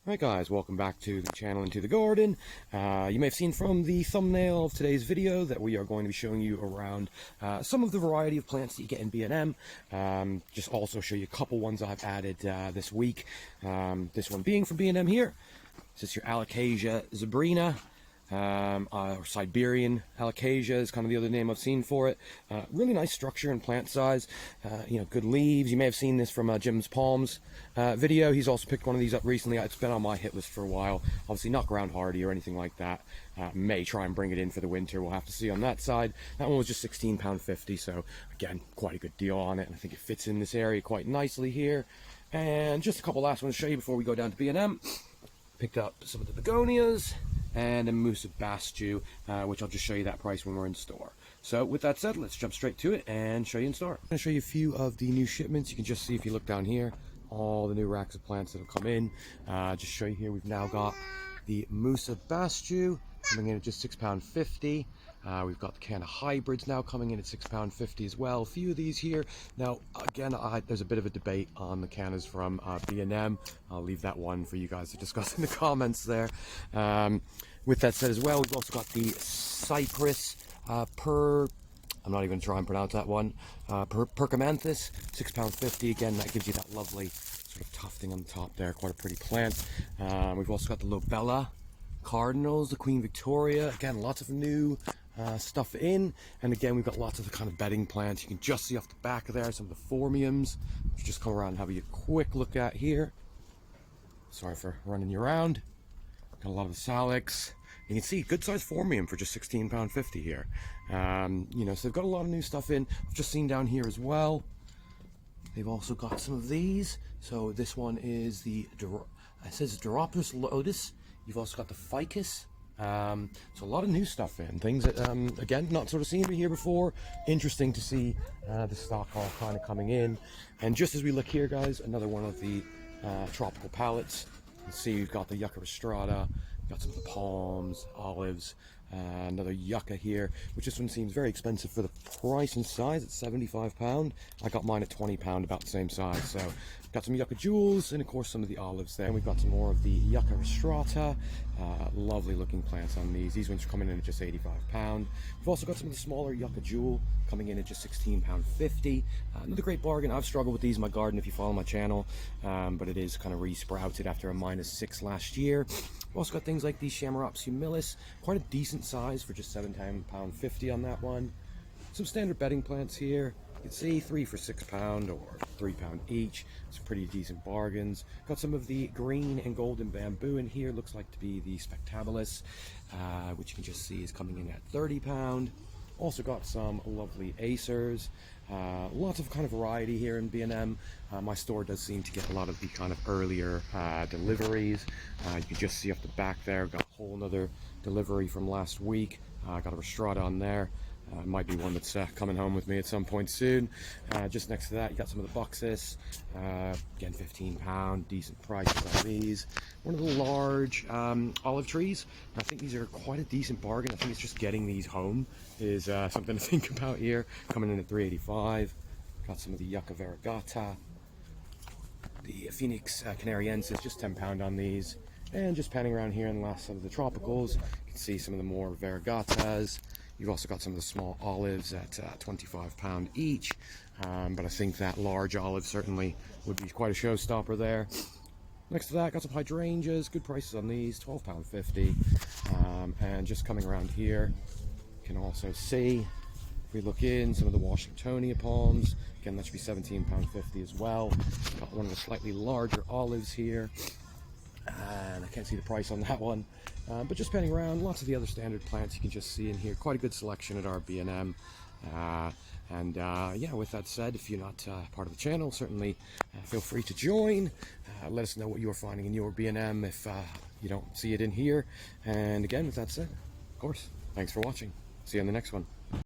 Alright guys, welcome back to the channel and to the garden. You may have seen from the thumbnail of today's video that we are going to be showing you around some of the variety of plants that you get in B&M. Just also show you a couple ones I've added this week. This one being from B&M here. This is your Alocasia zebrina. Or Siberian Alocasia is kind of the other name I've seen for it. Really nice structure and plant size. Good leaves. You may have seen this from Jim's Palms video. He's also picked one of these up recently. It's been on my hit list for a while. Obviously not ground hardy or anything like that. May try and bring it in for the winter. We'll have to see on that side. That one was just £16.50, so again, quite a good deal on it. And I think it fits in this area quite nicely here. And just a couple last ones to show you before we go down to B&M. Picked up some of the begonias and a Musa Basju, which I'll just show you that price when we're in store. So with that said, let's jump straight to it and show you in store. I'm going to show you a few of the new shipments. You can just see if you look down here, all the new racks of plants that have come in. Just show you here, we've now got the Musa Basju coming in at just £6.50. We've got the can of hybrids now coming in at £6.50 as well. A few of these here. Now, again, there's a bit of a debate on the cannas from B&M. I'll leave that one for you guys to discuss in the comments there. With that said as well, we've also got the Cypress I'm not even trying to pronounce that one. Percamanthus, £6.50. Again, that gives you that lovely sort of tufting on the top there. Quite a pretty plant. We've also got the Lobella Cardinals, the Queen Victoria. Again, lots of new stuff in, and again we've got lots of the kind of bedding plants. You can just see off the back of there some of the phormiums, which just come around and have a quick look at here. Sorry for running you around. Got a lot of the Salix. You can see good sized phormium for just £16.50 here. So they've got a lot of new stuff in. I've just seen down here as well, they've also got some of these. So this one is the it says Doropus Lotus. You've also got the Ficus. So a lot of new stuff in, things that again not sort of seen here before. Interesting to see the stock all kind of coming in. And just as we look here, guys, another one of the tropical palettes. You can see we've got the Yucca Rostrata, got some of the palms, olives, another yucca here, which this one seems very expensive for the price and size. It's £75. I got mine at £20, about the same size. So got some yucca jewels and of course some of the olives there. And we've got some more of the Yucca Rostrata. Lovely looking plants on these. These ones are coming in at just £85. We've also got some of the smaller Yucca Jewel coming in at just £16.50. Another great bargain. I've struggled with these in my garden if you follow my channel, but it is kind of re-sprouted after a -6 last year. We've also got things like the Chamaerops humilis, quite a decent size for just £17.50 on that one. Some standard bedding plants here. You can see 3 for £6 or £3 each. Some pretty decent bargains. Got some of the green and golden bamboo in here. Looks like to be the Spectabilis, which you can just see is coming in at £30. Also got some lovely acers. Lots of kind of variety here in B&M. My store does seem to get a lot of the kind of earlier deliveries. You can just see off the back there, got a whole another delivery from last week. Got a Rostrata on there. Might be one that's coming home with me at some point soon. Just next to that, you got some of the Buxus. Again, £15, decent prices on these. One of the large olive trees. I think these are quite a decent bargain. I think it's just getting these home is something to think about here. Coming in at £3.85. Got some of the Yucca Variegata. The Phoenix Canariensis, just £10 on these. And just panning around here in the last of the tropicals, you can see some of the more Variegatas. You've also got some of the small olives at £25 each, but I think that large olive certainly would be quite a showstopper there. Next to that, got some hydrangeas, good prices on these, £12.50. And just coming around here, you can also see, if we look in, some of the Washingtonia palms. Again, that should be £17.50 as well. Got one of the slightly larger olives here. And I can't see the price on that one, but just panning around, lots of the other standard plants you can just see in here. Quite a good selection at our B&M. Yeah, with that said, if you're not part of the channel, certainly feel free to join. Let us know what you're finding in your B&M if you don't see it in here. And again, with that said, of course, thanks for watching. See you on the next one.